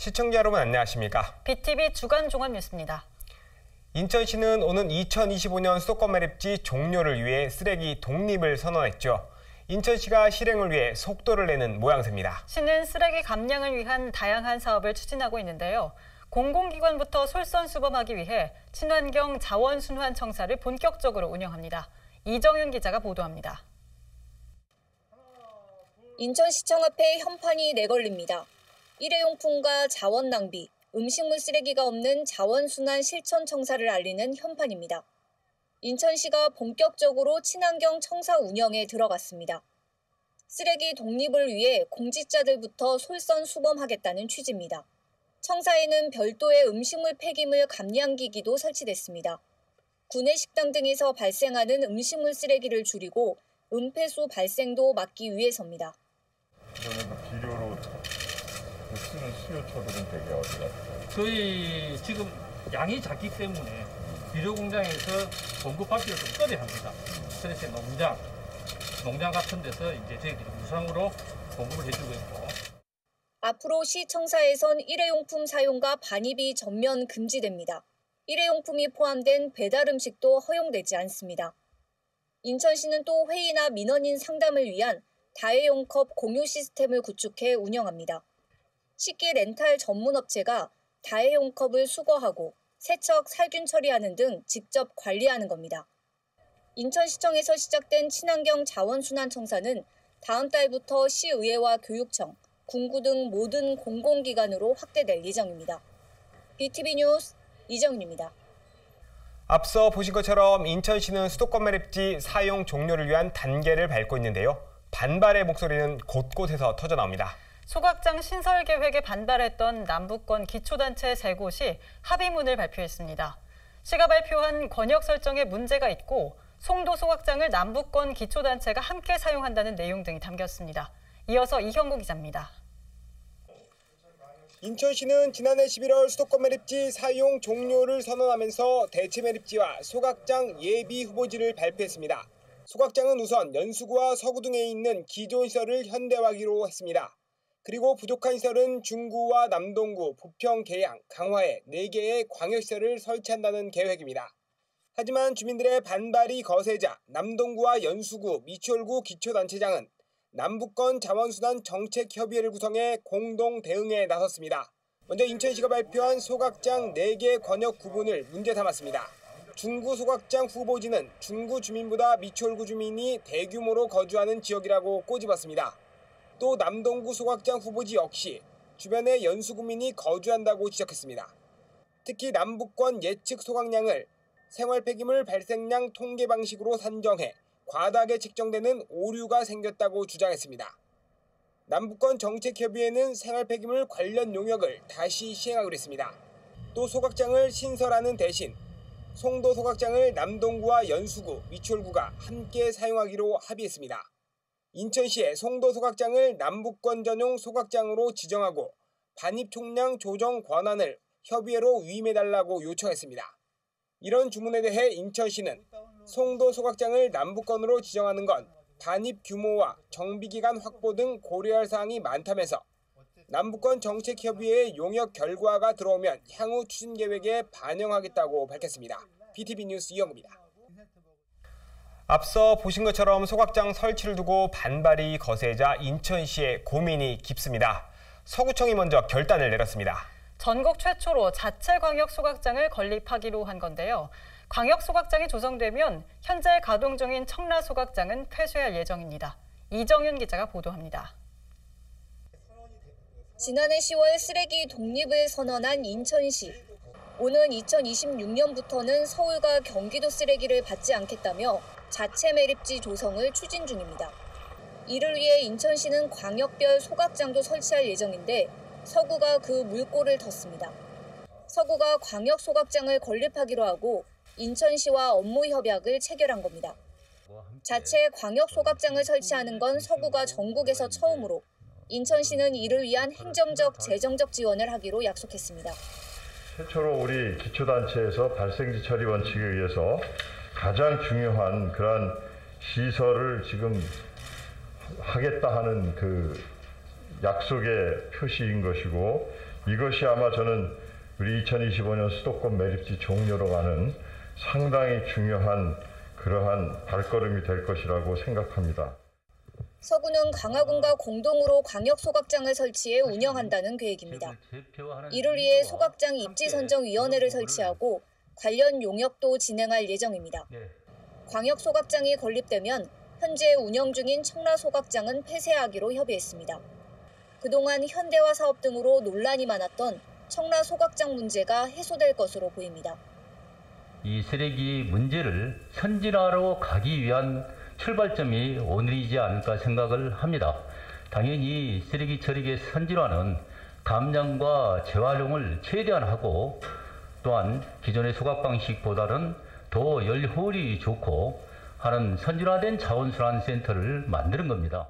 시청자 여러분 안녕하십니까? BTV 주간 종합 뉴스입니다. 인천시는 오는 2025년 수도권 매립지 종료를 위해 쓰레기 독립을 선언했죠. 인천시가 실행을 위해 속도를 내는 모양새입니다. 시는 쓰레기 감량을 위한 다양한 사업을 추진하고 있는데요. 공공기관부터 솔선수범하기 위해 친환경 자원순환청사를 본격적으로 운영합니다. 이정윤 기자가 보도합니다. 인천시청 앞에 현판이 내걸립니다. 일회용품과 자원 낭비, 음식물 쓰레기가 없는 자원순환 실천청사를 알리는 현판입니다. 인천시가 본격적으로 친환경 청사 운영에 들어갔습니다. 쓰레기 독립을 위해 공직자들부터 솔선수범하겠다는 취지입니다. 청사에는 별도의 음식물 폐기물 감량기기도 설치됐습니다. 구내 식당 등에서 발생하는 음식물 쓰레기를 줄이고 은폐수 발생도 막기 위해서입니다. 그러면 비료로 쓰는 수요처들은 되게 어디 갔어요? 저희 지금 양이 작기 때문에 비료 공장에서 공급받기를 좀 꺼려 합니다. 그래서 농장 같은 데서 이제 저희들이 무상으로 공급을 해주고 있고. 앞으로 시청사에선 일회용품 사용과 반입이 전면 금지됩니다. 일회용품이 포함된 배달 음식도 허용되지 않습니다. 인천시는 또 회의나 민원인 상담을 위한 다회용컵 공유 시스템을 구축해 운영합니다. 식기 렌탈 전문 업체가 다회용컵을 수거하고 세척, 살균 처리하는 등 직접 관리하는 겁니다. 인천시청에서 시작된 친환경 자원순환청사는 다음 달부터 시의회와 교육청, 군구 등 모든 공공기관으로 확대될 예정입니다. BTV 뉴스 이정윤입니다. 앞서 보신 것처럼 인천시는 수도권 매립지 사용 종료를 위한 단계를 밟고 있는데요. 반발의 목소리는 곳곳에서 터져나옵니다. 소각장 신설 계획에 반발했던 남부권 기초단체 3곳이 합의문을 발표했습니다. 시가 발표한 권역 설정에 문제가 있고 송도 소각장을 남부권 기초단체가 함께 사용한다는 내용 등이 담겼습니다. 이어서 이형구 기자입니다. 인천시는 지난해 11월 수도권 매립지 사용 종료를 선언하면서 대체 매립지와 소각장 예비 후보지를 발표했습니다. 소각장은 우선 연수구와 서구 등에 있는 기존 시설을 현대화하기로 했습니다. 그리고 부족한 시설은 중구와 남동구, 부평, 계양, 강화에 4개의 광역시설을 설치한다는 계획입니다. 하지만 주민들의 반발이 거세자 남동구와 연수구, 미추홀구 기초단체장은 남부권 자원순환 정책협의회를 구성해 공동 대응에 나섰습니다. 먼저 인천시가 발표한 소각장 4개 권역 구분을 문제 삼았습니다. 중구 소각장 후보지는 중구 주민보다 미추홀구 주민이 대규모로 거주하는 지역이라고 꼬집었습니다. 또 남동구 소각장 후보지 역시 주변에 연수구민이 거주한다고 지적했습니다. 특히 남부권 예측 소각량을 생활 폐기물 발생량 통계 방식으로 산정해 과다하게 책정되는 오류가 생겼다고 주장했습니다. 남부권 정책협의회는 생활 폐기물 관련 용역을 다시 시행하기로 했습니다. 또 소각장을 신설하는 대신 송도 소각장을 남동구와 연수구, 미추홀구가 함께 사용하기로 합의했습니다. 인천시의 송도 소각장을 남부권 전용 소각장으로 지정하고 반입 총량 조정 권한을 협의회로 위임해달라고 요청했습니다. 이런 주문에 대해 인천시는 송도 소각장을 남부권으로 지정하는 건 반입 규모와 정비기간 확보 등 고려할 사항이 많다면서 남부권 정책협의회의 용역 결과가 들어오면 향후 추진 계획에 반영하겠다고 밝혔습니다. BTV 뉴스 이영구입니다. 앞서 보신 것처럼 소각장 설치를 두고 반발이 거세자 인천시의 고민이 깊습니다. 서구청이 먼저 결단을 내렸습니다. 전국 최초로 자체 광역 소각장을 건립하기로 한 건데요. 광역 소각장이 조성되면 현재 가동 중인 청라 소각장은 폐쇄할 예정입니다. 이정윤 기자가 보도합니다. 지난해 10월 쓰레기 독립을 선언한 인천시. 오는 2026년부터는 서울과 경기도 쓰레기를 받지 않겠다며 자체 매립지 조성을 추진 중입니다. 이를 위해 인천시는 광역별 소각장도 설치할 예정인데 서구가 그 물꼬를 텄습니다. 서구가 광역 소각장을 건립하기로 하고 인천시와 업무 협약을 체결한 겁니다. 자체 광역 소각장을 설치하는 건 서구가 전국에서 처음으로 인천시는 이를 위한 행정적, 재정적 지원을 하기로 약속했습니다. 최초로 우리 기초단체에서 발생지 처리 원칙에 의해서 가장 중요한 그러한 시설을 지금 하겠다 하는 그 약속의 표시인 것이고 이것이 아마 저는 우리 2025년 수도권 매립지 종료로 가는 상당히 중요한 그러한 발걸음이 될 것이라고 생각합니다. 서구는 강화군과 공동으로 광역소각장을 설치해 운영한다는 계획입니다. 이를 위해 소각장 입지선정위원회를 설치하고 관련 용역도 진행할 예정입니다. 광역소각장이 건립되면 현재 운영 중인 청라소각장은 폐쇄하기로 협의했습니다. 그동안 현대화 사업 등으로 논란이 많았던 청라소각장 문제가 해소될 것으로 보입니다. 이 쓰레기 문제를 선진화로 가기 위한 출발점이 오늘이지 않을까 생각을 합니다. 당연히 쓰레기 처리의 선진화는 감량과 재활용을 최대한 하고 또한 기존의 소각 방식보다는 더 열효율이 좋고 하는 선진화된 자원순환센터를 만드는 겁니다.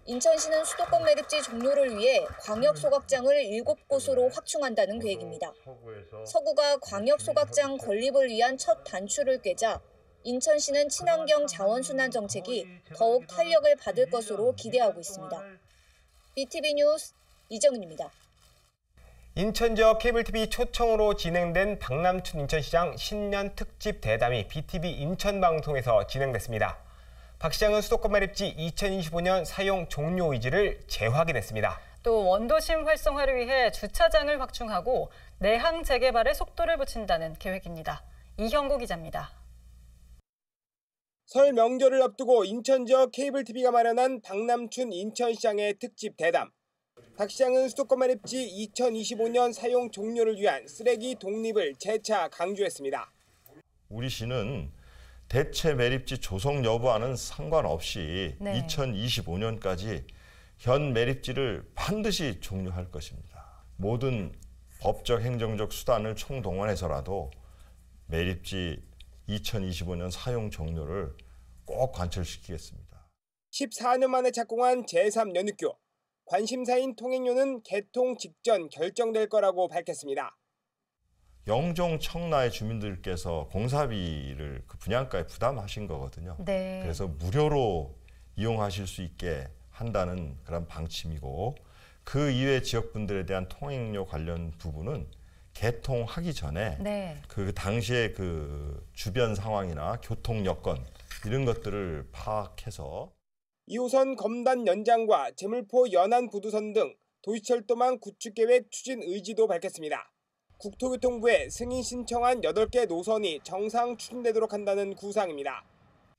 인천시는 수도권 매립지 종료를 위해 광역소각장을 7곳으로 확충한다는 계획입니다. 서구가 광역소각장 건립을 위한 첫 단추를 꿰자 인천시는 친환경 자원순환 정책이 더욱 탄력을 받을 것으로 기대하고 있습니다. BTV 뉴스 이정은입니다. 인천 지역 케이블TV 초청으로 진행된 박남춘 인천시장 신년 특집 대담이 BTV 인천 방송에서 진행됐습니다. 박 시장은 수도권 매립지 2025년 사용 종료 의지를 재확인했습니다. 또 원도심 활성화를 위해 주차장을 확충하고 내항 재개발에 속도를 붙인다는 계획입니다. 이형구 기자입니다. 설 명절을 앞두고 인천 지역 케이블TV가 마련한 박남춘 인천시장의 특집 대담. 박 시장은 수도권 매립지 2025년 사용 종료를 위한 쓰레기 독립을 재차 강조했습니다. 우리 시는 대체 매립지 조성 여부와는 상관없이 2025년까지 현 매립지를 반드시 종료할 것입니다. 모든 법적 행정적 수단을 총동원해서라도 매립지 2025년 사용 종료를 꼭 관철시키겠습니다. 14년 만에 착공한 제3연육교. 관심사인 통행료는 개통 직전 결정될 거라고 밝혔습니다. 영종 청라의 주민들께서 공사비를 그 분양가에 부담하신 거거든요. 그래서 무료로 이용하실 수 있게 한다는 그런 방침이고 그 이외 지역분들에 대한 통행료 관련 부분은 개통하기 전에 그 당시에 그 주변 상황이나 교통 여건 이런 것들을 파악해서 2호선 검단 연장과 제물포 연안 부두선 등 도시철도망 구축계획 추진 의지도 밝혔습니다. 국토교통부에 승인 신청한 8개 노선이 정상 추진되도록 한다는 구상입니다.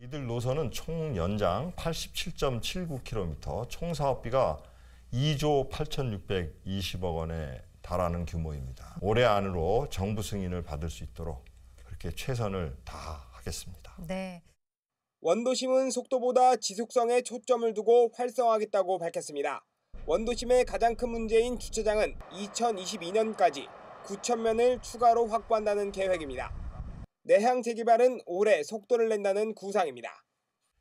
이들 노선은 총 연장 87.79km, 총 사업비가 2조 8,620억 원에 달하는 규모입니다. 올해 안으로 정부 승인을 받을 수 있도록 그렇게 최선을 다하겠습니다. 원도심은 속도보다 지속성에 초점을 두고 활성화하겠다고 밝혔습니다. 원도심의 가장 큰 문제인 주차장은 2022년까지 9,000면을 추가로 확보한다는 계획입니다. 내항 재개발은 올해 속도를 낸다는 구상입니다.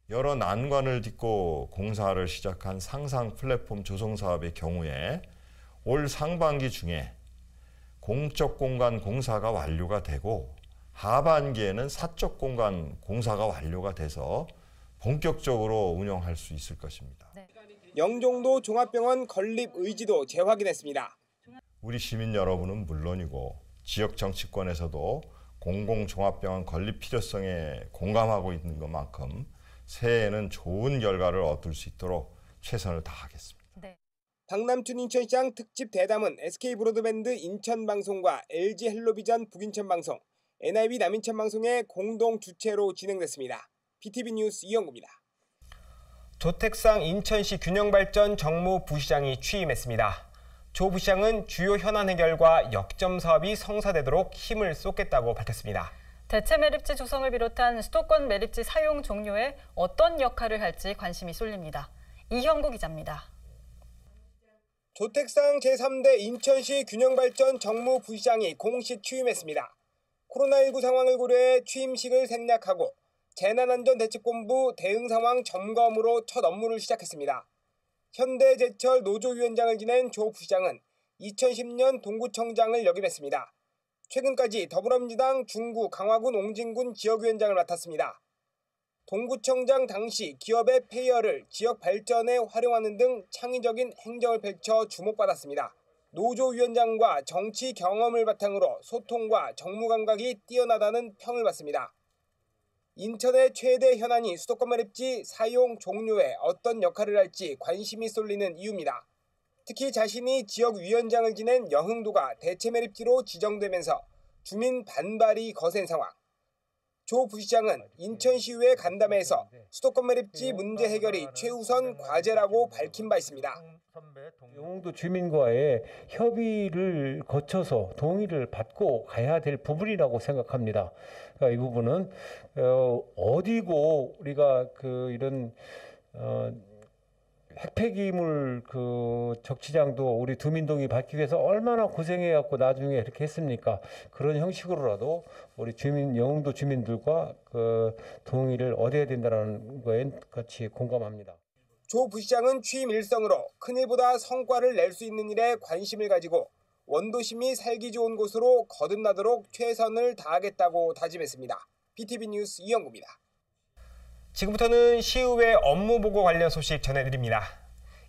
여러 난관을 딛고 공사를 시작한 상상 플랫폼 조성 사업의 경우에 올 상반기 중에 공적 공간 공사가 완료가 되고 하반기에는 사적 공간 공사가 완료가 돼서 본격적으로 운영할 수 있을 것입니다. 영종도 종합병원 건립 의지도 재확인했습니다. 우리 시민 여러분은 물론이고 지역 정치권에서도 공공종합병원 건립 필요성에 공감하고 있는 것만큼 새해에는 좋은 결과를 얻을 수 있도록 최선을 다하겠습니다. 박남춘 인천시장 특집 대담은 SK브로드밴드 인천방송과 LG헬로비전 북인천방송, NIB 남인천방송의 공동 주최로 진행됐습니다. BTV 뉴스 이영구입니다. 조택상 인천시 균형발전 정무 부시장이 취임했습니다. 조 부시장은 주요 현안 해결과 역점 사업이 성사되도록 힘을 쏟겠다고 밝혔습니다. 대체 매립지 조성을 비롯한 수도권 매립지 사용 종료에 어떤 역할을 할지 관심이 쏠립니다. 이형구 기자입니다. 조택상 제3대 인천시 균형발전 정무 부시장이 공식 취임했습니다. 코로나19 상황을 고려해 취임식을 생략하고 재난안전대책본부 대응상황 점검으로 첫 업무를 시작했습니다. 현대제철 노조위원장을 지낸 조 부시장은 2010년 동구청장을 역임했습니다. 최근까지 더불어민주당 중구 강화군 옹진군 지역위원장을 맡았습니다. 동구청장 당시 기업의 폐허를 지역 발전에 활용하는 등 창의적인 행정을 펼쳐 주목받았습니다. 노조위원장과 정치 경험을 바탕으로 소통과 정무 감각이 뛰어나다는 평을 받습니다. 인천의 최대 현안이 수도권 매립지 사용 종료에 어떤 역할을 할지 관심이 쏠리는 이유입니다. 특히 자신이 지역위원장을 지낸 영흥도가 대체 매립지로 지정되면서 주민 반발이 거센 상황. 조 부시장은 인천시의회 간담회에서 수도권 매립지 문제 해결이 최우선 과제라고 밝힌 바 있습니다. 영흥도 주민과의 협의를 거쳐서 동의를 받고 가야 될 부분이라고 생각합니다. 그러니까 이 부분은 어디고 우리가 이런 핵폐기물 적치장도 우리 두민동이 받기 위해서 얼마나 고생해갖고 나중에 이렇게 했습니까? 그런 형식으로라도 우리 영흥도 주민들과 동의를 얻어야 된다는 거에 같이 공감합니다. 조 부시장은 취임 일성으로 큰일보다 성과를 낼 수 있는 일에 관심을 가지고 원도심이 살기 좋은 곳으로 거듭나도록 최선을 다하겠다고 다짐했습니다. BTV 뉴스 이영구입니다. 지금부터는 시의회 업무보고 관련 소식 전해드립니다.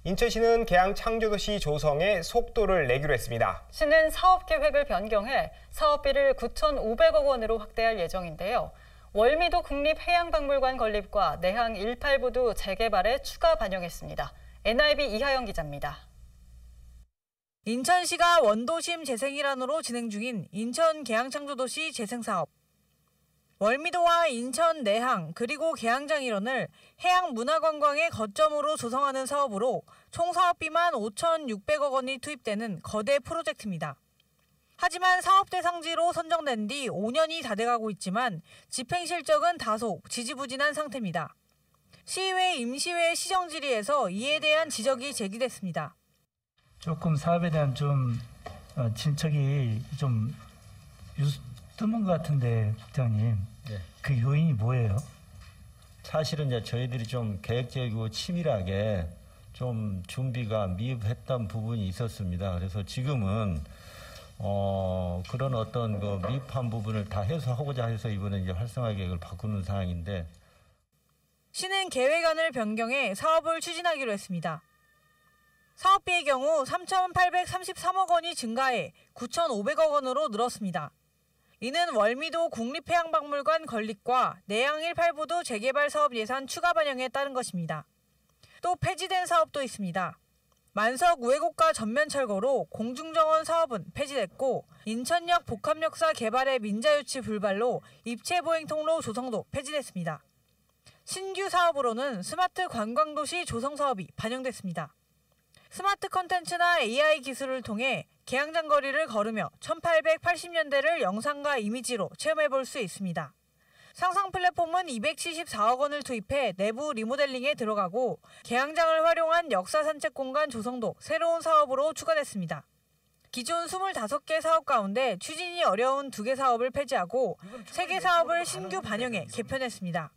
인천시는 계양 창조도시 조성에 속도를 내기로 했습니다. 시는 사업계획을 변경해 사업비를 9,500억 원으로 확대할 예정인데요. 월미도 국립해양박물관 건립과 내항 18부두 재개발에 추가 반영했습니다. NIB 이하영 기자입니다. 인천시가 원도심 재생 일환으로 진행 중인 인천 계양창조도시 재생사업. 월미도와 인천 내항 그리고 계양장 일원을 해양문화관광의 거점으로 조성하는 사업으로 총 사업비만 5,600억 원이 투입되는 거대 프로젝트입니다. 하지만 사업 대상지로 선정된 뒤 5년이 다 돼가고 있지만 집행 실적은 다소 지지부진한 상태입니다. 시의회 임시회 시정질의에서 이에 대한 지적이 제기됐습니다. 조금 사업에 대한 진척이 좀 드문 것 같은데, 국장님. 네. 그 요인이 뭐예요? 사실은 이제 저희들이 좀 계획적이고 치밀하게 좀 준비가 미흡했던 부분이 있었습니다. 그래서 지금은 그런 어떤 미흡한 부분을 다 해소하고자 해서 이번에 이제 활성화 계획을 바꾸는 상황인데. 시는 계획안을 변경해 사업을 추진하기로 했습니다. 사업비의 경우 3,833억 원이 증가해 9,500억 원으로 늘었습니다. 이는 월미도 국립해양박물관 건립과 내항 18부두 재개발 사업 예산 추가 반영에 따른 것입니다. 또 폐지된 사업도 있습니다. 만석 우회곡가 전면 철거로 공중정원 사업은 폐지됐고 인천역 복합역사 개발의 민자유치 불발로 입체보행 통로 조성도 폐지됐습니다. 신규 사업으로는 스마트 관광도시 조성 사업이 반영됐습니다. 스마트 컨텐츠나 AI 기술을 통해 계양장 거리를 걸으며 1880년대를 영상과 이미지로 체험해볼 수 있습니다. 상상 플랫폼은 274억 원을 투입해 내부 리모델링에 들어가고 계양장을 활용한 역사 산책 공간 조성도 새로운 사업으로 추가됐습니다. 기존 25개 사업 가운데 추진이 어려운 2개 사업을 폐지하고 3개 사업을 신규 반영해 개편했습니다.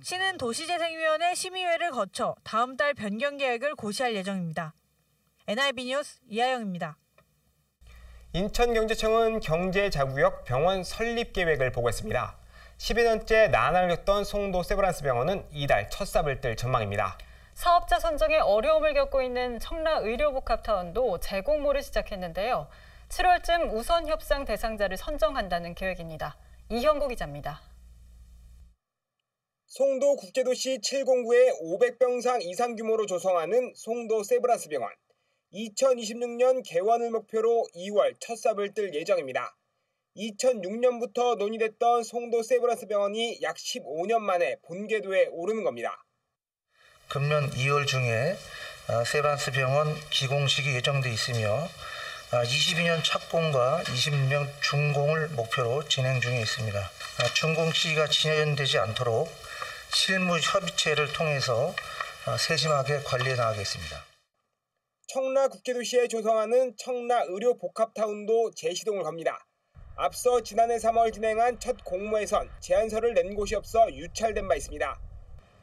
시는 도시재생위원회 심의회를 거쳐 다음 달 변경 계획을 고시할 예정입니다. NIB 뉴스 이하영입니다. 인천경제청은 경제자구역 병원 설립 계획을 보고했습니다. 10여 년째 난항을 겪던 송도 세브란스 병원은 이달 첫 삽을 뜰 전망입니다. 사업자 선정에 어려움을 겪고 있는 청라의료복합타운도 재공모를 시작했는데요. 7월쯤 우선 협상 대상자를 선정한다는 계획입니다. 이형구 기자입니다. 송도 국제도시 709에 500병상 이상 규모로 조성하는 송도 세브란스 병원. 2026년 개원을 목표로 2월 첫 삽을 뜰 예정입니다. 2006년부터 논의됐던 송도 세브란스 병원이 약 15년 만에 본궤도에 오르는 겁니다. 금년 2월 중에 세브란스 병원 기공식이 예정돼 있으며 22년 착공과 26년 준공을 목표로 진행 중에 있습니다. 준공 시기가 지연되지 않도록 실무 협의체를 통해서 세심하게 관리해 나가겠습니다. 청라 국제도시에 조성하는 청라의료복합타운도 재시동을 겁니다. 앞서 지난해 3월 진행한 첫 공모에선 제안서를 낸 곳이 없어 유찰된 바 있습니다.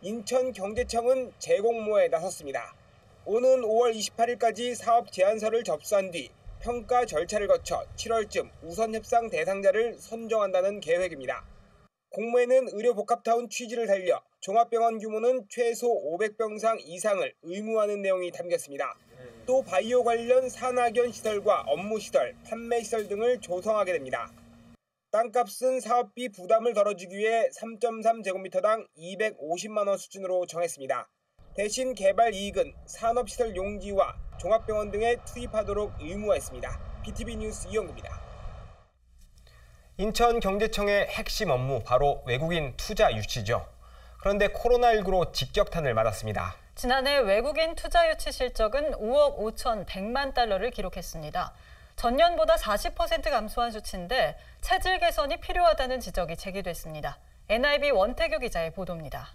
인천경제청은 재공모에 나섰습니다. 오는 5월 28일까지 사업 제안서를 접수한 뒤 평가 절차를 거쳐 7월쯤 우선 협상 대상자를 선정한다는 계획입니다. 공모에는 의료복합타운 취지를 살려 종합병원 규모는 최소 500병상 이상을 의무화하는 내용이 담겼습니다. 또 바이오 관련 산학연 시설과 업무 시설, 판매 시설 등을 조성하게 됩니다. 땅값은 사업비 부담을 덜어주기 위해 3.3제곱미터당 250만 원 수준으로 정했습니다. 대신 개발 이익은 산업시설 용지와 종합병원 등에 투입하도록 의무화했습니다. BTV 뉴스 이영구입니다. 인천경제청의 핵심 업무 바로 외국인 투자 유치죠. 그런데 코로나19로 직격탄을 맞았습니다. 지난해 외국인 투자 유치 실적은 5억 5,100만 달러를 기록했습니다. 전년보다 40% 감소한 수치인데 체질 개선이 필요하다는 지적이 제기됐습니다. NIB 원태규 기자의 보도입니다.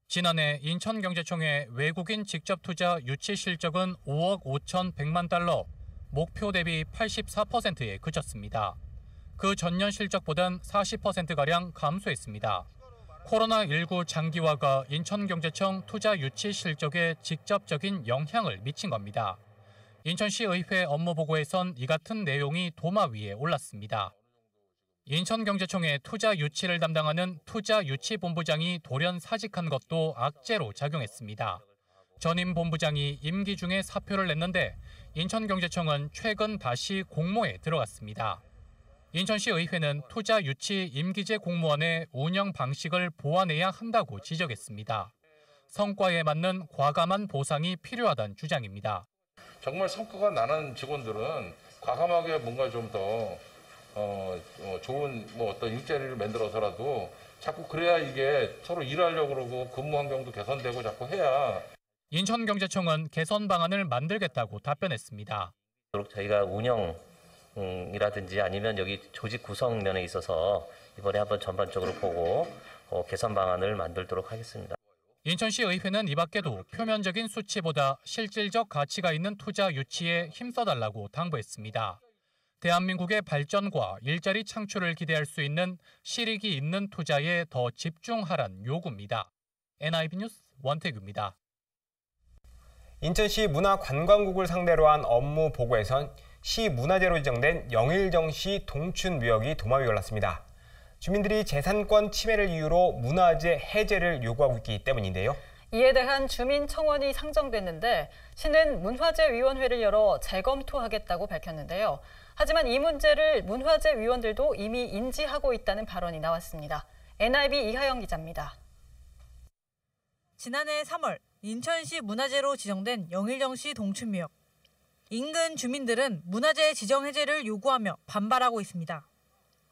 지난해 인천경제청의 외국인 직접 투자 유치 실적은 5억 5,100만 달러, 목표 대비 84%에 그쳤습니다. 그 전년 실적보단 40%가량 감소했습니다. 코로나19 장기화가 인천경제청 투자 유치 실적에 직접적인 영향을 미친 겁니다. 인천시 의회 업무보고에선 이 같은 내용이 도마 위에 올랐습니다. 인천경제청의 투자 유치를 담당하는 투자유치본부장이 돌연 사직한 것도 악재로 작용했습니다. 전임 본부장이 임기 중에 사표를 냈는데 인천경제청은 최근 다시 공모에 들어갔습니다. 인천시 의회는 투자 유치 임기제 공무원의 운영 방식을 보완해야 한다고 지적했습니다. 성과에 맞는 과감한 보상이 필요하다는 주장입니다. 정말 성과가 나는 직원들은 과감하게 뭔가 좀 더 좋은 어떤 일자리를 만들어서라도 자꾸 그래야 이게 서로 일하려고 그러고 근무 환경도 개선되고 자꾸 해야. 인천경제청은 개선 방안을 만들겠다고 답변했습니다. 저희가 운영이라든지 아니면 여기 조직 구성 면에 있어서 이번에 한번 전반적으로 보고 개선 방안을 만들도록 하겠습니다. 인천시 의회는 이 밖에도 표면적인 수치보다 실질적 가치가 있는 투자 유치에 힘써달라고 당부했습니다. 대한민국의 발전과 일자리 창출을 기대할 수 있는 실익이 있는 투자에 더 집중하란 요구입니다. NIB 뉴스 원태규입니다. 인천시 문화관광국을 상대로 한 업무 보고에선 시 문화재로 지정된 영일정시 동춘묘역이 도마 위에 올랐습니다. 주민들이 재산권 침해를 이유로 문화재 해제를 요구하고 있기 때문인데요. 이에 대한 주민 청원이 상정됐는데 시는 문화재위원회를 열어 재검토하겠다고 밝혔는데요. 하지만 이 문제를 문화재 위원들도 이미 인지하고 있다는 발언이 나왔습니다. NIB 이하영 기자입니다. 지난해 3월 인천시 문화재로 지정된 영일정시 동춘묘역. 인근 주민들은 문화재 지정 해제를 요구하며 반발하고 있습니다.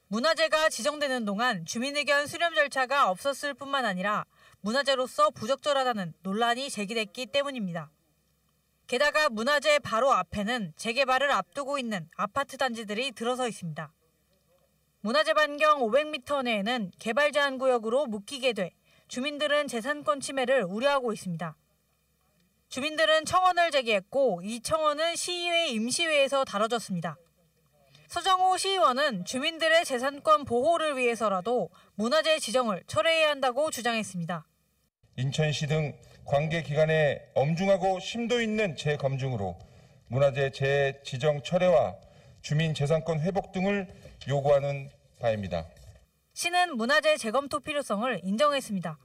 문화재가 지정되는 동안 주민의견 수렴 절차가 없었을 뿐만 아니라 문화재로서 부적절하다는 논란이 제기됐기 때문입니다. 게다가 문화재 바로 앞에는 재개발을 앞두고 있는 아파트 단지들이 들어서 있습니다. 문화재 반경 500m 내에는 개발 제한 구역으로 묶이게 돼 주민들은 재산권 침해를 우려하고 있습니다. 주민들은 청원을 제기했고 이 청원은 시의회 임시회에서 다뤄졌습니다. 서정호 시의원은 주민들의 재산권 보호를 위해서라도 문화재 지정을 철회해야 한다고 주장했습니다. 인천시 등 관계기관의 엄중하고 심도 있는 재검증으로 문화재 재지정 철회와 주민 재산권 회복 등을 요구하는 바입니다. 시는 문화재 재검토 필요성을 인정했습니다.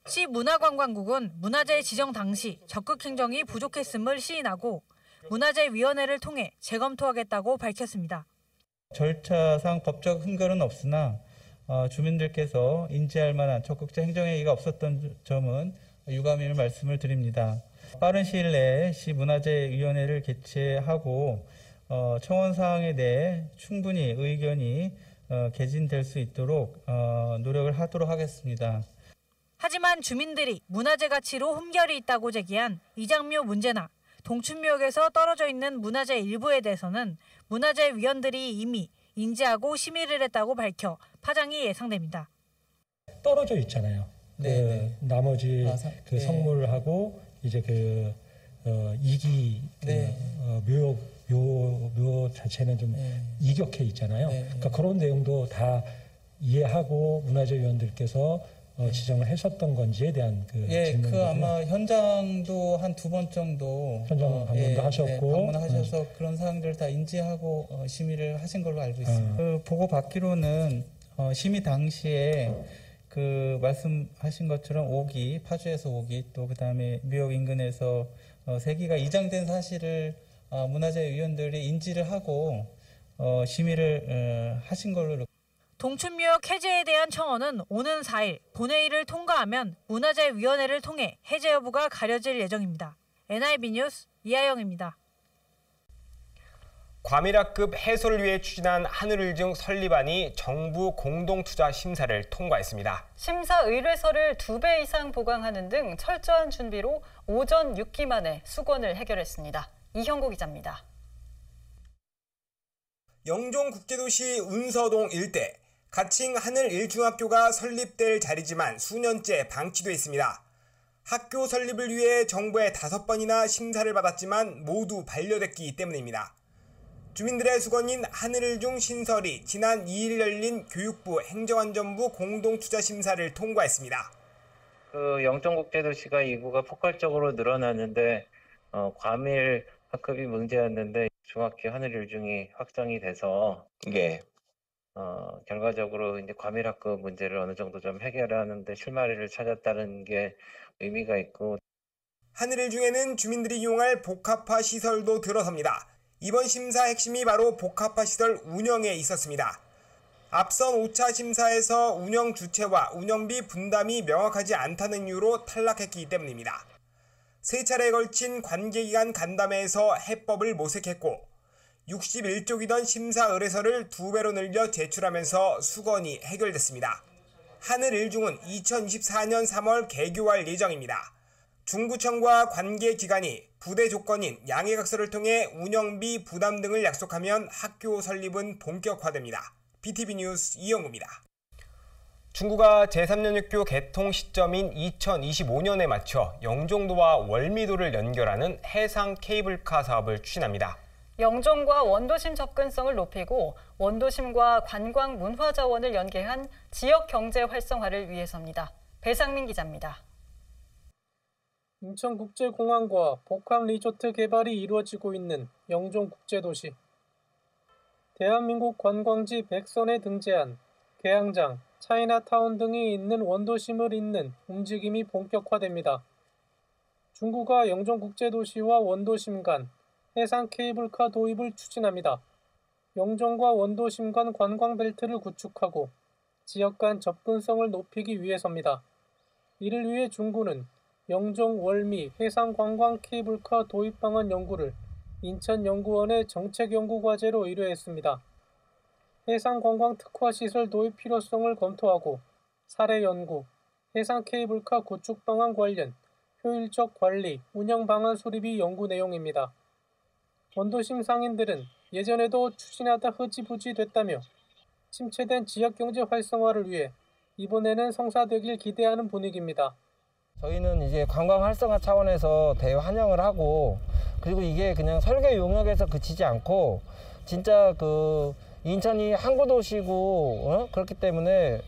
시 문화관광국은 문화재 지정 당시 적극 행정이 부족했음을 시인하고 문화재위원회를 통해 재검토하겠다고 밝혔습니다. 절차상 법적 근거는 없으나 주민들께서 인지할 만한 적극적 행정행위가 없었던 점은 유감임을 말씀을 드립니다. 빠른 시일 내에 시 문화재위원회를 개최하고 청원 사항에 대해 충분히 의견이 개진될 수 있도록 노력을 하도록 하겠습니다. 하지만 주민들이 문화재 가치로 흠결이 있다고 제기한 이장묘 문제나 동춘묘역에서 떨어져 있는 문화재 일부에 대해서는 문화재위원들이 이미 인지하고 심의를 했다고 밝혀 파장이 예상됩니다. 떨어져 있잖아요. 네. 나머지 그 성물하고 이제 그 이기 묘 자체는 좀 이격해 있잖아요. 그러니까 그런 내용도 다 이해하고 문화재위원들께서 지정을 하셨던 건지에 대한 질문이거든요. 그 아마 현장도 한 2번 정도 현장 방문도 하셨고 방문하셔서 그런 사항들을 다 인지하고 심의를 하신 걸로 알고 있습니다. 그 보고 받기로는 심의 당시에 그 말씀하신 것처럼 5기, 파주에서 5기, 또 그다음에 뉴욕 인근에서 3기가 이장된 사실을 문화재위원들이 인지를 하고 심의를 하신 걸로. 동춘묘역 해제에 대한 청원은 오는 4일 본회의를 통과하면 문화재위원회를 통해 해제 여부가 가려질 예정입니다. NIB 뉴스 이하영입니다. 과밀학급 해소를 위해 추진한 하늘을중 설립안이 정부 공동투자 심사를 통과했습니다. 심사 의뢰서를 2배 이상 보강하는 등 철저한 준비로 오전 6기 만에 수건을 해결했습니다. 이형구 기자입니다. 영종국제도시 운서동 일대 가칭 하늘일중학교가 설립될 자리지만 수년째 방치돼 있습니다. 학교 설립을 위해 정부의 5번이나 심사를 받았지만 모두 반려됐기 때문입니다. 주민들의 수건인 하늘을중 신설이 지난 2일 열린 교육부 행정안전부 공동투자심사를 통과했습니다. 영종국제도시가 인구가 폭발적으로 늘어나는데 과밀 학급이 문제였는데 중학교 하늘일중이 확정이 돼서 결과적으로 이제 과밀 학급 문제를 어느 정도 좀 해결하는데 실마리를 찾았다는 게 의미가 있고, 하늘일중에는 주민들이 이용할 복합화 시설도 들어섭니다. 이번 심사 핵심이 바로 복합화 시설 운영에 있었습니다. 앞선 5차 심사에서 운영 주체와 운영비 분담이 명확하지 않다는 이유로 탈락했기 때문입니다. 3차례에 걸친 관계기관 간담회에서 해법을 모색했고 61쪽이던 심사 의뢰서를 2배로 늘려 제출하면서 수건이 해결됐습니다. 하늘일중은 2024년 3월 개교할 예정입니다. 중구청과 관계기관이 부대 조건인 양해각서를 통해 운영비 부담 등을 약속하면 학교 설립은 본격화됩니다. BTV 뉴스 이영구입니다. 중구가 제3연육교 개통 시점인 2025년에 맞춰 영종도와 월미도를 연결하는 해상 케이블카 사업을 추진합니다. 영종과 원도심 접근성을 높이고 원도심과 관광 문화 자원을 연계한 지역 경제 활성화를 위해서입니다. 배상민 기자입니다. 인천국제공항과 복합리조트 개발이 이루어지고 있는 영종국제도시. 대한민국 관광지 100선에 등재한 계양장, 차이나타운 등이 있는 원도심을 잇는 움직임이 본격화됩니다. 중구가 영종국제도시와 원도심 간 해상 케이블카 도입을 추진합니다. 영종과 원도심 간 관광벨트를 구축하고 지역 간 접근성을 높이기 위해서입니다. 이를 위해 중구는 영종, 월미, 해상관광 케이블카 도입 방안 연구를 인천연구원의 정책연구과제로 의뢰했습니다. 해상관광 특화시설 도입 필요성을 검토하고 사례 연구, 해상 케이블카 구축 방안 관련 효율적 관리, 운영 방안 수립이 연구 내용입니다. 원도심 상인들은 예전에도 추진하다 흐지부지 됐다며 침체된 지역경제 활성화를 위해 이번에는 성사되길 기대하는 분위기입니다. 저희는 이제 관광 활성화 차원에서 대환영을 하고, 그리고 이게 그냥 설계 용역에서 그치지 않고 진짜 그 인천이 항구 도시고 그렇기 때문에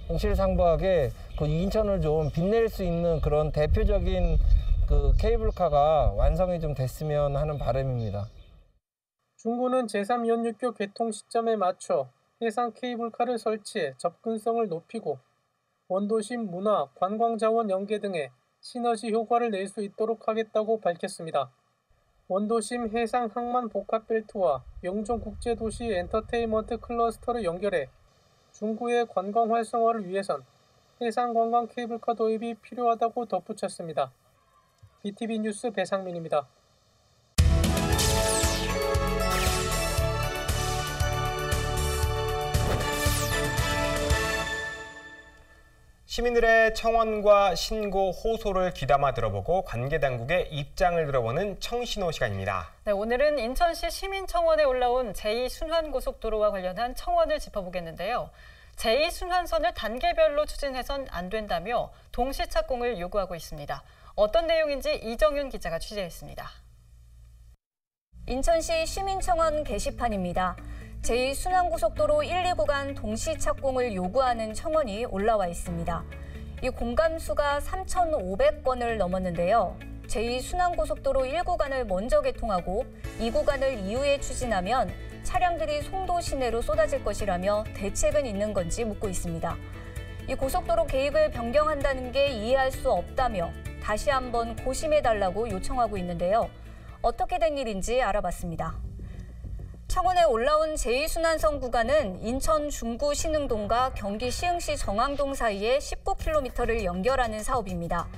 명실상부하게 그 인천을 좀 빛낼 수 있는 그런 대표적인 그 케이블카가 완성이 좀 됐으면 하는 바람입니다. 중구는 제3연육교 개통 시점에 맞춰 해상 케이블카를 설치해 접근성을 높이고 원도심 문화, 관광자원 연계 등의 시너지 효과를 낼 수 있도록 하겠다고 밝혔습니다. 원도심 해상 항만 복합벨트와 영종국제도시 엔터테인먼트 클러스터를 연결해 중구의 관광 활성화를 위해선 해상관광 케이블카 도입이 필요하다고 덧붙였습니다. BTV 뉴스 배상민입니다. 시민들의 청원과 신고, 호소를 귀담아 들어보고 관계당국의 입장을 들어보는 청신호 시간입니다. 네, 오늘은 인천시 시민청원에 올라온 제2순환고속도로와 관련한 청원을 짚어보겠는데요. 제2순환선을 단계별로 추진해선 안 된다며 동시 착공을 요구하고 있습니다. 어떤 내용인지 이정윤 기자가 취재했습니다. 인천시 시민청원 게시판입니다. 제2순환고속도로 1, 2구간 동시 착공을 요구하는 청원이 올라와 있습니다. 이 공감수가 3,500건을 넘었는데요. 제2순환고속도로 1구간을 먼저 개통하고 2구간을 이후에 추진하면 차량들이 송도 시내로 쏟아질 것이라며 대책은 있는 건지 묻고 있습니다. 이 고속도로 계획을 변경한다는 게 이해할 수 없다며 다시 한번 고심해달라고 요청하고 있는데요. 어떻게 된 일인지 알아봤습니다. 청원에 올라온 제2순환선 구간은 인천 중구 신흥동과 경기 시흥시 정왕동 사이에 19km를 연결하는 사업입니다.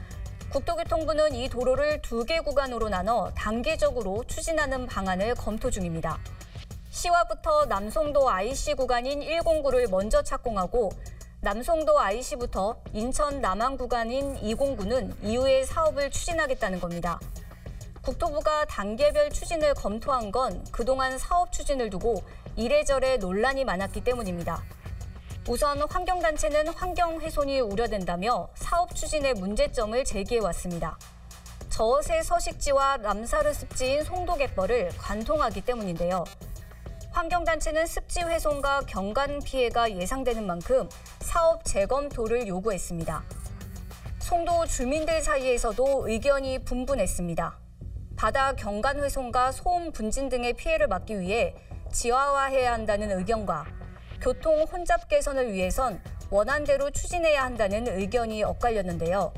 국토교통부는 이 도로를 2개 구간으로 나눠 단계적으로 추진하는 방안을 검토 중입니다. 시와부터 남송도 IC 구간인 109를 먼저 착공하고 남송도 IC부터 인천 남항 구간인 209는 이후에 사업을 추진하겠다는 겁니다. 국토부가 단계별 추진을 검토한 건 그동안 사업 추진을 두고 이래저래 논란이 많았기 때문입니다. 우선 환경단체는 환경 훼손이 우려된다며 사업 추진의 문제점을 제기해왔습니다. 저어세 서식지와 람사르 습지인 송도갯벌을 관통하기 때문인데요. 환경단체는 습지 훼손과 경관 피해가 예상되는 만큼 사업 재검토를 요구했습니다. 송도 주민들 사이에서도 의견이 분분했습니다. 바다 경관 훼손과 소음 분진 등의 피해를 막기 위해 지하화해야 한다는 의견과 교통 혼잡 개선을 위해선 원안대로 추진해야 한다는 의견이 엇갈렸는데요.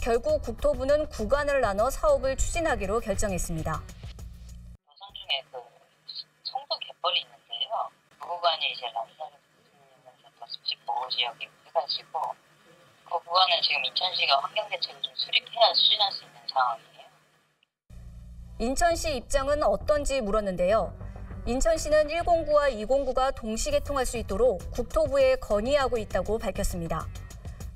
결국 국토부는 구간을 나눠 사업을 추진하기로 결정했습니다. 노선 중에 송도 갯벌이 있는데요. 그 구간이 이제 람사르 습지 보호 지역이 해가지고 그 구간은 지금 인천시가 환경대책을 좀 수립해야 추진할 수 있는 상황이에요. 인천시 입장은 어떤지 물었는데요. 인천시는 109와 209가 동시 개통할 수 있도록 국토부에 건의하고 있다고 밝혔습니다.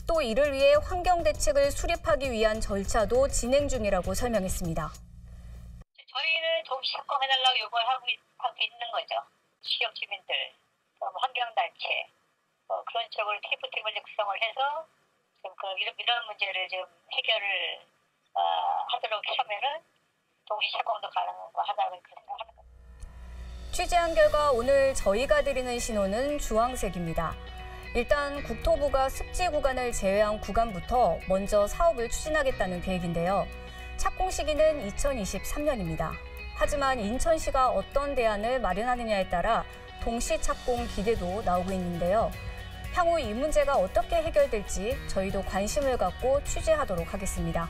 또 이를 위해 환경대책을 수립하기 위한 절차도 진행 중이라고 설명했습니다. 저희는 동시 착공해달라고 요구를 하고 있는 거죠. 지역 주민들, 환경단체 그런 쪽으로 TF팀을 구성을 해서 좀 이런 문제를 좀 해결을 하도록 하면은 동시 착공도 가능하다고 생각합니다. 취재한 결과 오늘 저희가 드리는 신호는 주황색입니다. 일단 국토부가 습지 구간을 제외한 구간부터 먼저 사업을 추진하겠다는 계획인데요. 착공 시기는 2023년입니다. 하지만 인천시가 어떤 대안을 마련하느냐에 따라 동시 착공 기대도 나오고 있는데요. 향후 이 문제가 어떻게 해결될지 저희도 관심을 갖고 취재하도록 하겠습니다.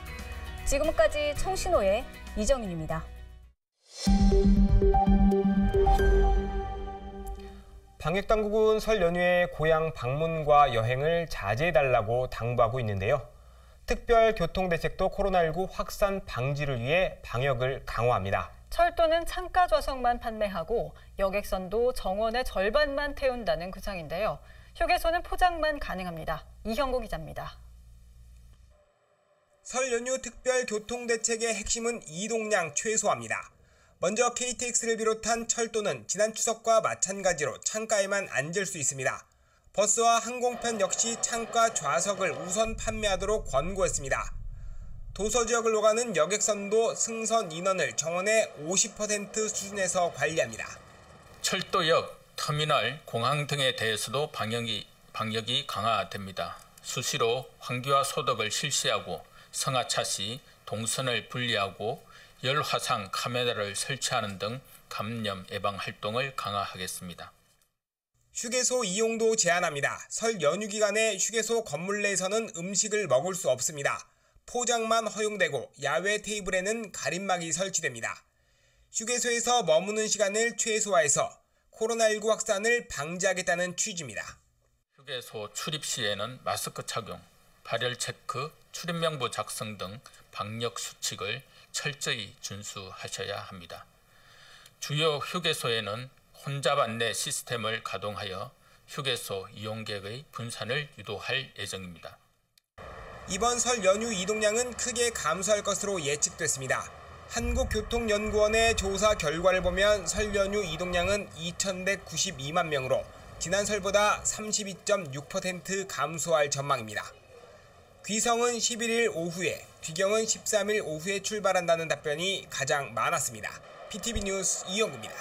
지금까지 청신호의 이정인입니다. 방역당국은 설 연휴에 고향 방문과 여행을 자제해달라고 당부하고 있는데요. 특별 교통대책도 코로나19 확산 방지를 위해 방역을 강화합니다. 철도는 창가 좌석만 판매하고 여객선도 정원의 절반만 태운다는 구상인데요. 휴게소는 포장만 가능합니다. 이형구 기자입니다. 설 연휴 특별 교통대책의 핵심은 이동량 최소화입니다. 먼저 KTX를 비롯한 철도는 지난 추석과 마찬가지로 창가에만 앉을 수 있습니다. 버스와 항공편 역시 창가 좌석을 우선 판매하도록 권고했습니다. 도서 지역을 오가는 여객선도 승선 인원을 정원의 50% 수준에서 관리합니다. 철도역, 터미널, 공항 등에 대해서도 방역이 강화됩니다. 수시로 환기와 소독을 실시하고 성하차 시 동선을 분리하고 열화상 카메라를 설치하는 등 감염 예방 활동을 강화하겠습니다. 휴게소 이용도 제한합니다. 설 연휴 기간에 휴게소 건물 내에서는 음식을 먹을 수 없습니다. 포장만 허용되고 야외 테이블에는 가림막이 설치됩니다. 휴게소에서 머무는 시간을 최소화해서 코로나19 확산을 방지하겠다는 취지입니다. 휴게소 출입 시에는 마스크 착용, 발열 체크, 출입 명부 작성 등 방역 수칙을 철저히 준수하셔야 합니다. 주요 휴게소에는 혼잡 안내 시스템을 가동하여 휴게소 이용객의 분산을 유도할 예정입니다. 이번 설 연휴 이동량은 크게 감소할 것으로 예측됐습니다. 한국교통연구원의 조사 결과를 보면 설 연휴 이동량은 2,192만 명으로 지난 설보다 32.6% 감소할 전망입니다. 귀성은 11일 오후에, 귀경은 13일 오후에 출발한다는 답변이 가장 많았습니다. PTV 뉴스 이영구입니다.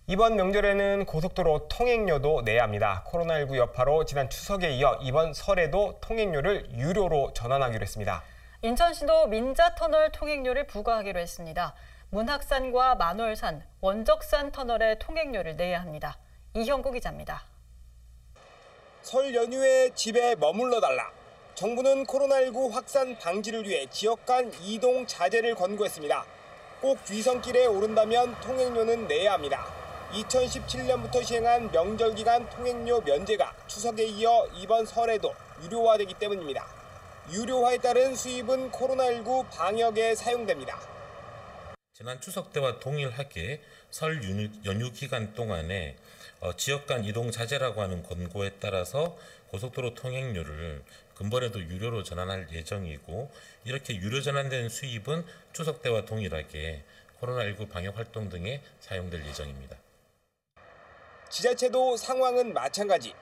이번 명절에는 고속도로 통행료도 내야 합니다. 코로나19 여파로 지난 추석에 이어 이번 설에도 통행료를 유료로 전환하기로 했습니다. 인천시도 민자터널 통행료를 부과하기로 했습니다. 문학산과 만월산, 원적산 터널의 통행료를 내야 합니다. 이형구 기자입니다. 설 연휴에 집에 머물러 달라. 정부는 코로나19 확산 방지를 위해 지역 간 이동 자제를 권고했습니다. 꼭 귀성길에 오른다면 통행료는 내야 합니다. 2017년부터 시행한 명절 기간 통행료 면제가 추석에 이어 이번 설에도 유료화되기 때문입니다. 유료화에 따른 수입은 코로나19 방역에 사용됩니다. 지난 추석 때와 동일하게 설 연휴 기간 동안에 지역 간 이동 자제라고 하는 권고에 따라서 고속도로 통행료를 근본에도 유료로 전환할 예정이고, 이렇게 유료 전환된 수입은 추석 때와 동일하게 코로나19 방역 활동 등에 사용될 예정입니다. 지자체도 상황은 마찬가지.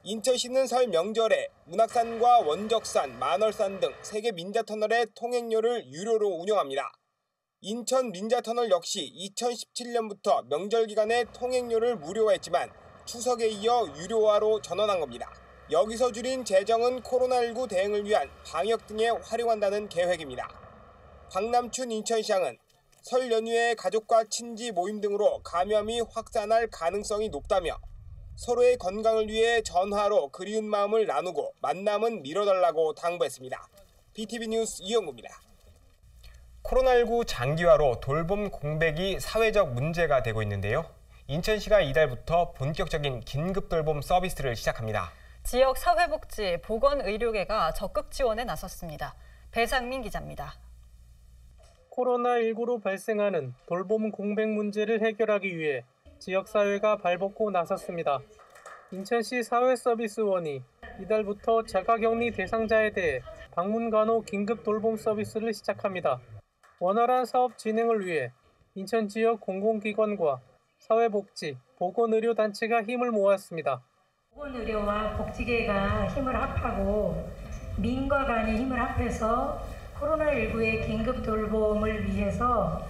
인천시는 설 명절에 문학산과 원적산, 만월산 등 3개 민자터널의 통행료를 유료로 운영합니다. 인천 민자터널 역시 2017년부터 명절 기간에 통행료를 무료화했지만 추석에 이어 유료화로 전환한 겁니다. 여기서 줄인 재정은 코로나19 대응을 위한 방역 등에 활용한다는 계획입니다. 박남춘 인천시장은 설 연휴에 가족과 친지 모임 등으로 감염이 확산할 가능성이 높다며 서로의 건강을 위해 전화로 그리운 마음을 나누고 만남은 미뤄달라고 당부했습니다. BTV 뉴스 이영구입니다. 코로나19 장기화로 돌봄 공백이 사회적 문제가 되고 있는데요. 인천시가 이달부터 본격적인 긴급 돌봄 서비스를 시작합니다. 지역 사회복지, 보건의료계가 적극 지원에 나섰습니다. 배상민 기자입니다. 코로나19로 발생하는 돌봄 공백 문제를 해결하기 위해 지역사회가 발벗고 나섰습니다. 인천시 사회서비스원이 이달부터 자가격리 대상자에 대해 방문간호 긴급 돌봄 서비스를 시작합니다. 원활한 사업 진행을 위해 인천 지역 공공기관과 사회복지, 보건의료단체가 힘을 모았습니다. 보건의료와 복지계가 힘을 합하고 민과 간이 힘을 합해서 코로나19의 긴급 돌봄을 위해서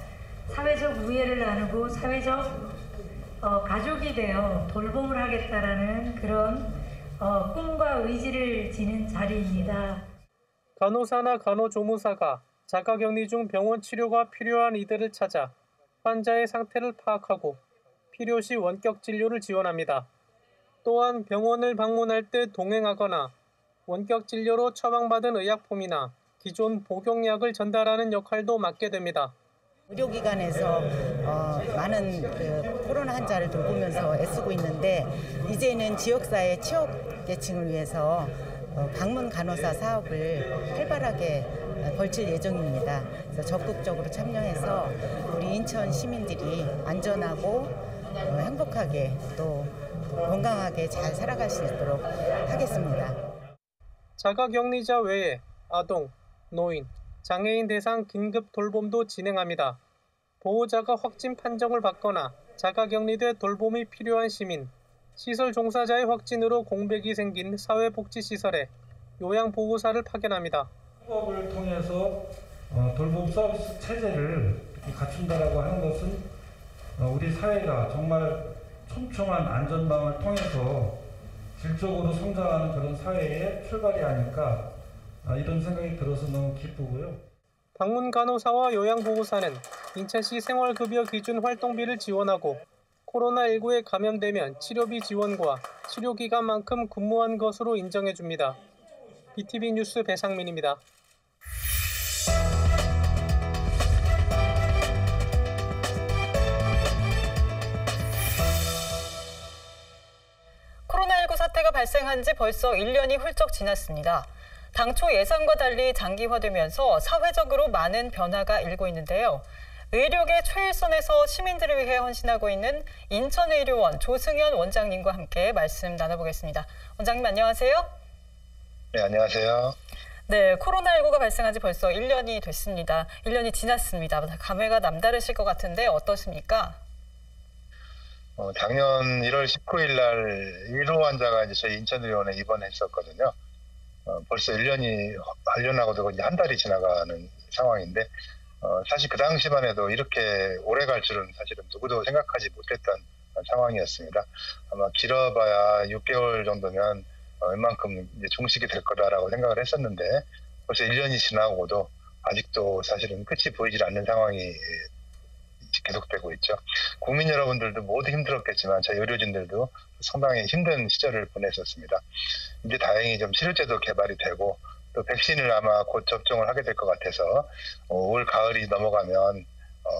사회적 우애를 나누고 사회적 가족이 되어 돌봄을 하겠다라는 그런 꿈과 의지를 지닌 자리입니다. 간호사나 간호조무사가 자가격리 중 병원 치료가 필요한 이들을 찾아 환자의 상태를 파악하고 필요시 원격 진료를 지원합니다. 또한 병원을 방문할 때 동행하거나 원격 진료로 처방받은 의약품이나 기존 복용약을 전달하는 역할도 맡게 됩니다. 의료기관에서 많은 코로나 환자를 돌보면서 애쓰고 있는데, 이제는 지역사회 취약계층을 위해서 방문 간호사 사업을 활발하게 벌칠 예정입니다. 그래서 적극적으로 참여해서 우리 인천 시민들이 안전하고 행복하게 또 건강하게 잘 살아갈 수 있도록 하겠습니다. 자가격리자 외에 아동, 노인, 장애인 대상 긴급 돌봄도 진행합니다. 보호자가 확진 판정을 받거나 자가격리돼 돌봄이 필요한 시민, 시설 종사자의 확진으로 공백이 생긴 사회복지시설에 요양보호사를 파견합니다. 협업을 통해서 돌봄 서비스 체제를 갖춘다라고 하는 것은 우리 사회가 정말 촘촘한 안전망을 통해서 질적으로 성장하는 그런 사회의 출발이 아닐까, 이런 생각이 들어서 너무 기쁘고요. 방문 간호사와 요양보호사는 인천시 생활급여 기준 활동비를 지원하고 코로나19에 감염되면 치료비 지원과 치료기간만큼 근무한 것으로 인정해줍니다. BTV 뉴스 배상민입니다. 코로나19 사태가 발생한 지 벌써 1년이 훌쩍 지났습니다. 당초 예상과 달리 장기화되면서 사회적으로 많은 변화가 일고 있는데요. 의료계 최일선에서 시민들을 위해 헌신하고 있는 인천의료원 조승현 원장님과 함께 말씀 나눠보겠습니다. 원장님 안녕하세요. 네, 안녕하세요. 네, 코로나19가 발생한 지 벌써 1년이 됐습니다. 1년이 지났습니다. 감회가 남다르실 것 같은데 어떠십니까? 작년 1월 19일 날 1호 환자가 이제 저희 인천의료원에 입원했었거든요. 벌써 1년이 관련하고도 이제 한 달이 지나가는 상황인데, 사실 그 당시만 해도 이렇게 오래 갈 줄은 사실은 누구도 생각하지 못했던 상황이었습니다. 아마 길어봐야 6개월 정도면 웬만큼 이제 종식이 될 거다라고 생각을 했었는데, 벌써 1년이 지나고도 아직도 사실은 끝이 보이질 않는 상황이 계속되고 있죠. 국민 여러분들도 모두 힘들었겠지만 저희 의료진들도 상당히 힘든 시절을 보냈었습니다. 이제 다행히 좀 치료제도 개발이 되고 또 백신을 아마 곧 접종을 하게 될 것 같아서 올 가을이 넘어가면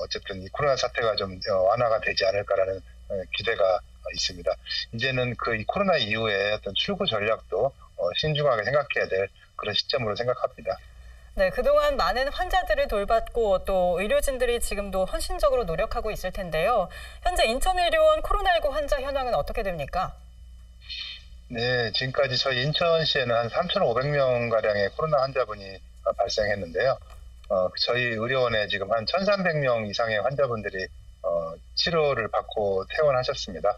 어쨌든 이 코로나 사태가 좀 완화가 되지 않을까라는 기대가 있습니다. 이제는 이 코로나 이후에 어떤 출구 전략도 신중하게 생각해야 될 그런 시점으로 생각합니다. 네, 그동안 많은 환자들을 돌봤고 또 의료진들이 지금도 헌신적으로 노력하고 있을 텐데요. 현재 인천의료원 코로나19 환자 현황은 어떻게 됩니까? 네, 지금까지 저희 인천시에는 한 3,500명가량의 코로나 환자분이 발생했는데요. 저희 의료원에 지금 한 1,300명 이상의 환자분들이 치료를 받고 퇴원하셨습니다.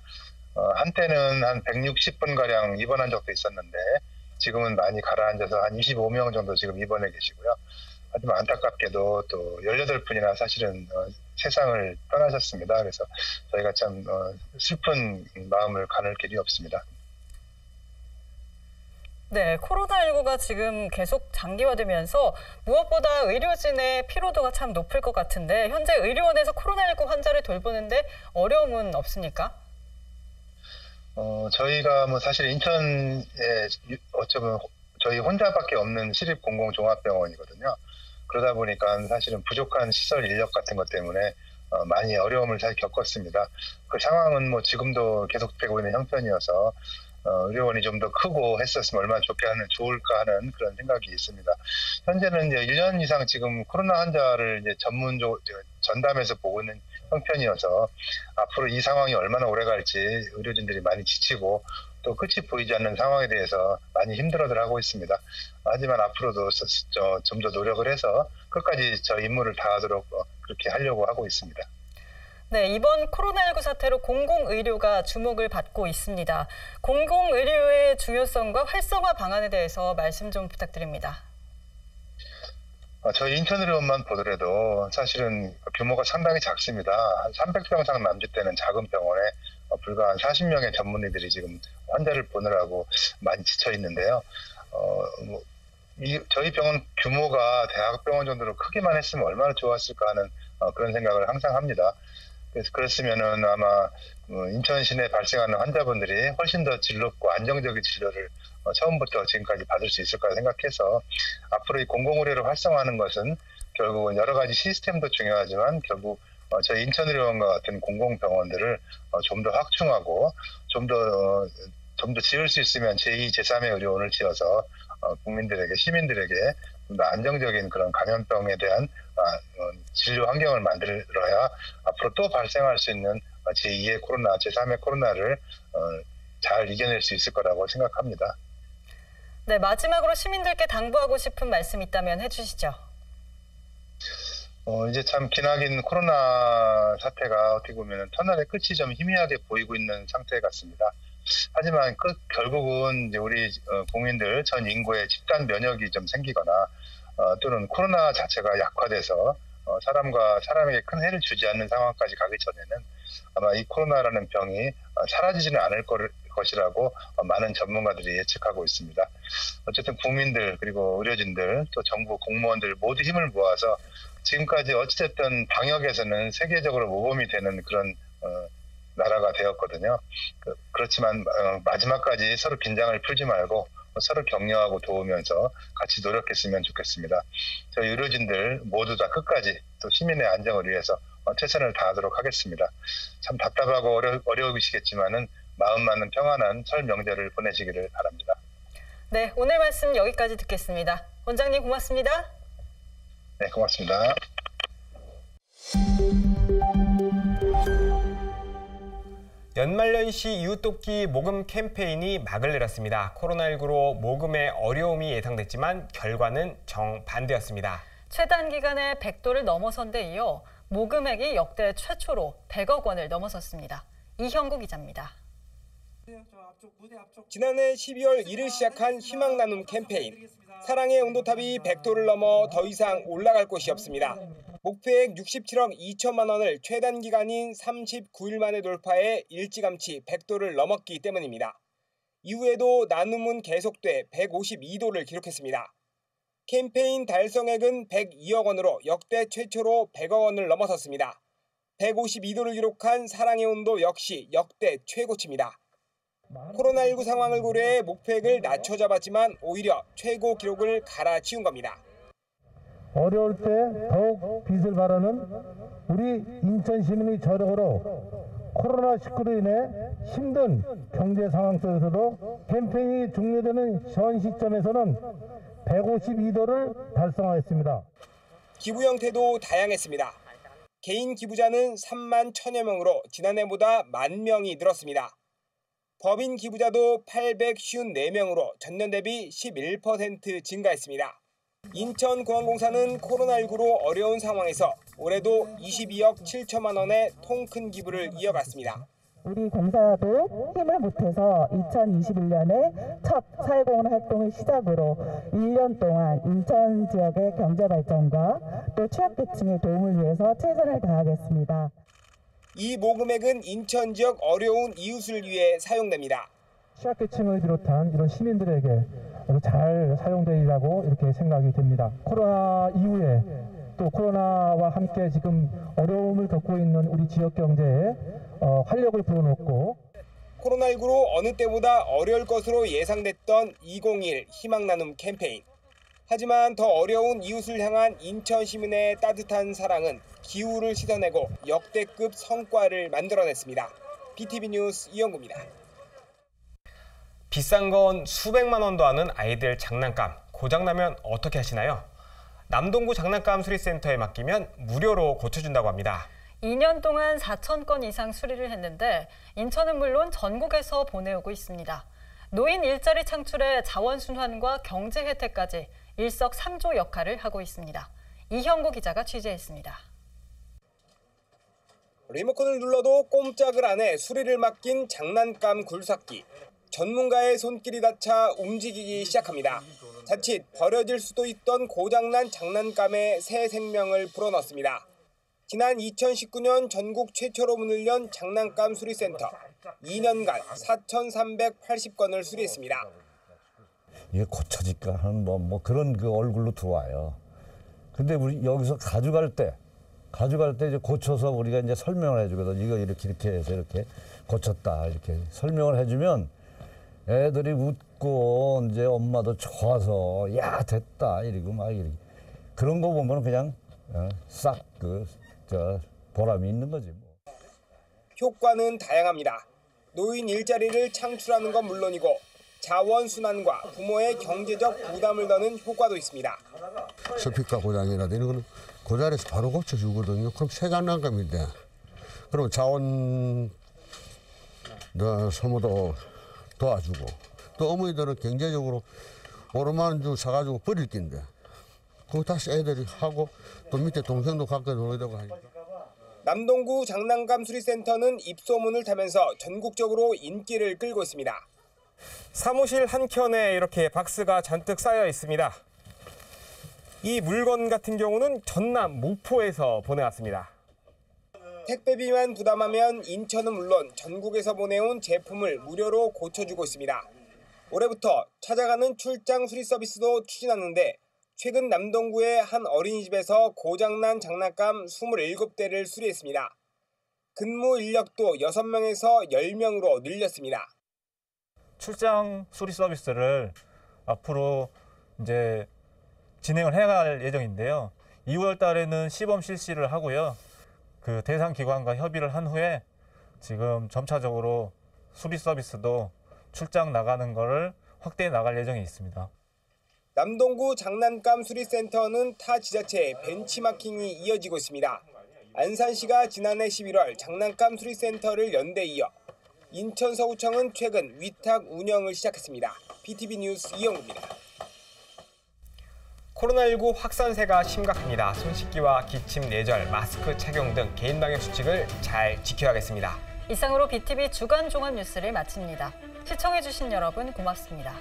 한때는 한 160분가량 입원한 적도 있었는데 지금은 많이 가라앉아서 한 25명 정도 지금 입원해 계시고요. 하지만 안타깝게도 또 18분이나 사실은 세상을 떠나셨습니다. 그래서 저희가 참 슬픈 마음을 가눌 길이 없습니다. 네, 코로나19가 지금 계속 장기화되면서 무엇보다 의료진의 피로도가 참 높을 것 같은데 현재 의료원에서 코로나19 환자를 돌보는데 어려움은 없습니까? 저희가 뭐 사실 인천에 어쩌면 저희 혼자밖에 없는 시립공공종합병원이거든요. 그러다 보니까 사실은 부족한 시설 인력 같은 것 때문에 많이 어려움을 잘 겪었습니다. 그 상황은 뭐 지금도 계속되고 있는 형편이어서 의료원이 좀 더 크고 했었으면 얼마나 좋을까 하는 그런 생각이 있습니다. 현재는 이제 1년 이상 지금 코로나 환자를 이제 전담해서 보고 있는 형편이어서 앞으로 이 상황이 얼마나 오래 갈지 의료진들이 많이 지치고 또 끝이 보이지 않는 상황에 대해서 많이 힘들어들 하고 있습니다. 하지만 앞으로도 좀 더 노력을 해서 끝까지 저 임무를 다하도록 그렇게 하려고 하고 있습니다. 네, 이번 코로나19 사태로 공공의료가 주목을 받고 있습니다. 공공의료의 중요성과 활성화 방안에 대해서 말씀 좀 부탁드립니다. 저희 인천의료원만 보더라도 사실은 규모가 상당히 작습니다. 한 300병상 남짓되는 작은 병원에 불과 한 40명의 전문의들이 지금 환자를 보느라고 많이 지쳐 있는데요. 저희 병원 규모가 대학병원 정도로 크기만 했으면 얼마나 좋았을까 하는 그런 생각을 항상 합니다. 그래서 그랬으면은 아마 인천 시내에 발생하는 환자분들이 훨씬 더 질롭고 안정적인 진료를 처음부터 지금까지 받을 수 있을 거라 생각해서 앞으로 이 공공의료를 활성화하는 것은 결국은 여러 가지 시스템도 중요하지만 결국 저희 인천의료원과 같은 공공병원들을 좀 더 확충하고 좀 더 지을 수 있으면 제2, 제3의 의료원을 지어서 국민들에게, 시민들에게 좀 더 안정적인 그런 감염병에 대한 진료 환경을 만들어야 앞으로 또 발생할 수 있는 제2의 코로나, 제3의 코로나를 잘 이겨낼 수 있을 거라고 생각합니다. 네, 마지막으로 시민들께 당부하고 싶은 말씀 있다면 해주시죠. 이제 참 기나긴 코로나 사태가 어떻게 보면 터널의 끝이 좀 희미하게 보이고 있는 상태 같습니다. 하지만 결국은 이제 우리 국민들 전 인구의 집단 면역이 좀 생기거나 또는 코로나 자체가 약화돼서 사람과 사람에게 큰 해를 주지 않는 상황까지 가기 전에는 아마 이 코로나라는 병이 사라지지는 않을 것이라고 많은 전문가들이 예측하고 있습니다. 어쨌든 국민들 그리고 의료진들 또 정부 공무원들 모두 힘을 모아서 지금까지 어찌됐든 방역에서는 세계적으로 모범이 되는 그런 나라가 되었거든요. 그렇지만 마지막까지 서로 긴장을 풀지 말고 서로 격려하고 도우면서 같이 노력했으면 좋겠습니다. 저희 의료진들 모두 다 끝까지 또 시민의 안정을 위해서 최선을 다하도록 하겠습니다. 참 답답하고 어려우시겠지만은 마음 맞는 평안한 설 명절을 보내시기를 바랍니다. 네, 오늘 말씀 여기까지 듣겠습니다. 원장님 고맙습니다. 네, 고맙습니다. 연말연시 이웃돕기 모금 캠페인이 막을 내렸습니다. 코로나19로 모금에 어려움이 예상됐지만 결과는 정반대였습니다. 최단 기간에 100도를 넘어선 데 이어 모금액이 역대 최초로 100억 원을 넘어섰습니다. 이형구 기자입니다. 지난해 12월 1일 시작한 희망 나눔 캠페인. 사랑의 온도탑이 100도를 넘어 더 이상 올라갈 곳이 없습니다. 목표액 67억 2천만 원을 최단 기간인 39일 만에 돌파해 일찌감치 100도를 넘었기 때문입니다. 이후에도 나눔은 계속돼 152도를 기록했습니다. 캠페인 달성액은 102억 원으로 역대 최초로 100억 원을 넘어섰습니다. 152도를 기록한 사랑의 온도 역시 역대 최고치입니다. 코로나19 상황을 고려해 목표액을 낮춰 잡았지만 오히려 최고 기록을 갈아치운 겁니다. 어려울 때 더욱 빛을 발하는 우리 인천 시민의 저력으로 코로나19로 인해 힘든 경제 상황 속에서도 캠페인이 종료되는 현 시점에서는 152도를 달성하였습니다. 기부 형태도 다양했습니다. 개인 기부자는 3만 1천여 명으로 지난해보다 10,000명이 늘었습니다. 법인 기부자도 854명으로 전년 대비 11% 증가했습니다. 인천공항공사는 코로나19로 어려운 상황에서 올해도 22억 7천만 원의 통 큰 기부를 이어갔습니다. 우리 공사도 힘을 보태서 2021년에 첫 사회공헌 활동을 시작으로 1년 동안 인천 지역의 경제 발전과 또 취약계층의 도움을 위해서 최선을 다하겠습니다. 이 모금액은 인천 지역 어려운 이웃을 위해 사용됩니다. 취약계층을 비롯한 이런 시민들에게 잘 사용되리라고 이렇게 생각이 됩니다. 코로나 이후에 또 코로나와 함께 지금 어려움을 겪고 있는 우리 지역 경제에 활력을 불어넣고 코로나19로 어느 때보다 어려울 것으로 예상됐던 2021 희망 나눔 캠페인. 하지만 더 어려운 이웃을 향한 인천 시민의 따뜻한 사랑은 기후를 씻어내고 역대급 성과를 만들어냈습니다. BTV 뉴스 이영구입니다. 비싼 건 수백만 원도 하는 아이들 장난감. 고장나면 어떻게 하시나요? 남동구 장난감 수리센터에 맡기면 무료로 고쳐준다고 합니다. 2년 동안 4,000건 이상 수리를 했는데 인천은 물론 전국에서 보내오고 있습니다. 노인 일자리 창출에 자원순환과 경제 혜택까지 일석삼조 역할을 하고 있습니다. 이형구 기자가 취재했습니다. 리모컨을 눌러도 꼼짝을 안 해 수리를 맡긴 장난감 굴삭기. 전문가의 손길이 닿자 움직이기 시작합니다. 자칫 버려질 수도 있던 고장난 장난감에 새 생명을 불어넣습니다. 지난 2019년 전국 최초로 문을 연 장난감 수리센터. 2년간 4,380건을 수리했습니다. 이게 고쳐질까 하는 뭐 그런 그 얼굴로 들어와요. 근데 우리 여기서 가져갈 때 이제 고쳐서 우리가 이제 설명을 해주거든. 이거 이렇게 해서 이렇게 고쳤다 이렇게 설명을 해주면 애들이 웃고 이제 엄마도 좋아서 야 됐다 이러고 막 이렇게 그런 거 보면 그냥 싹 보람이 있는 거지 뭐. 효과는 다양합니다. 노인 일자리를 창출하는 건 물론이고 자원순환과 부모의 경제적 부담을 더는 효과도 있습니다. 스피커 고장이라든지 이런 거는 그 자리에서 바로 고쳐주거든요. 그럼 새 장난감인데 그럼 자원 소모도 도와주고 또 어머니들은 경제적으로 5만 주 사가지고 버릴 낀데 그거 다시 애들이 하고 또 밑에 동생도 갖고 놀려고 하니까. 남동구 장난감 수리센터는 입소문을 타면서 전국적으로 인기를 끌고 있습니다. 사무실 한켠에 이렇게 박스가 잔뜩 쌓여 있습니다. 이 물건 같은 경우는 전남 목포에서 보내왔습니다. 택배비만 부담하면 인천은 물론 전국에서 보내온 제품을 무료로 고쳐주고 있습니다. 올해부터 찾아가는 출장 수리 서비스도 추진하는데 최근 남동구의 한 어린이집에서 고장난 장난감 27대를 수리했습니다. 근무 인력도 6명에서 10명으로 늘렸습니다. 출장 수리 서비스를 앞으로 이제 진행을 해갈 예정인데요. 2월 달에는 시범 실시를 하고요. 그 대상 기관과 협의를 한 후에 지금 점차적으로 수리 서비스도 출장 나가는 것을 확대해 나갈 예정이 있습니다. 남동구 장난감 수리센터는 타 지자체의 벤치마킹이 이어지고 있습니다. 안산시가 지난해 11월 장난감 수리센터를 연 데 이어 인천 서구청은 최근 위탁 운영을 시작했습니다. BTV 뉴스 이영구입니다. 코로나19 확산세가 심각합니다. 손 씻기와 기침, 뇌절, 마스크 착용 등 개인방역 수칙을 잘 지켜야겠습니다. 이상으로 BTV 주간 종합 뉴스를 마칩니다. 시청해주신 여러분 고맙습니다.